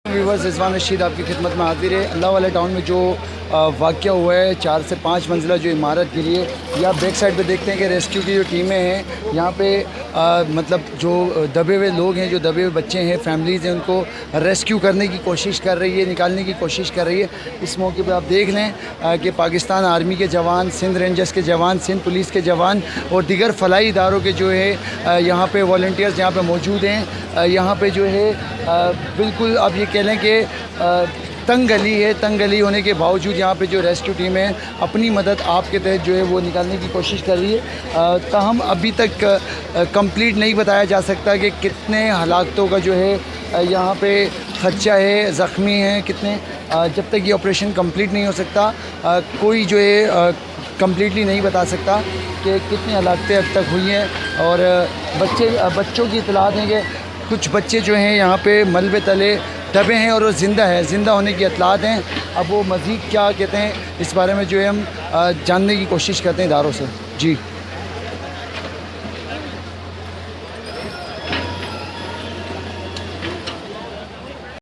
Viewers, Rizwan Rashid आपकी खिदमत में हाजिर है। अल्लाह वाला टाउन में जो वाक़या हुआ है, 4 से 5 मंजिला जो इमारत गिरी है, या बैक साइड पे देखते हैं कि रेस्क्यू की जो टीमें हैं यहाँ पे मतलब जो दबे हुए लोग हैं, जो दबे हुए बच्चे हैं, फैमिलीज़ हैं, उनको रेस्क्यू करने की कोशिश कर रही है, निकालने की कोशिश कर रही है। इस मौके पे आप देख लें कि पाकिस्तान आर्मी के जवान, सिंध रेंजर्स के जवान, सिंध पुलिस के जवान और दीगर फलाई इदारों के जो है यहाँ पे वॉलंटियर्स यहाँ पे मौजूद हैं। यहाँ पे जो है बिल्कुल आप ये कह लें कि तंग गली है। तंग गली होने के बावजूद यहाँ पे जो रेस्क्यू टीम है अपनी मदद आपके तहत जो है वो निकालने की कोशिश कर रही है। ताहम अभी तक कंप्लीट नहीं बताया जा सकता कि कितने हलाकतों का जो है यहाँ पे खदशा है, ज़ख्मी हैं कितने। जब तक ये ऑपरेशन कंप्लीट नहीं हो सकता कोई जो है कम्प्लीटली नहीं बता सकता कि कितनी हलाकतें अब तक हुई हैं। और बच्चों की इतलात हैं कि कुछ बच्चे जो हैं यहाँ पे मलबे तले दबे हैं और वो ज़िंदा होने की इतलात हैं। अब वो मज़ीद क्या कहते हैं इस बारे में जो है हम जानने की कोशिश करते हैं इदारों से। जी।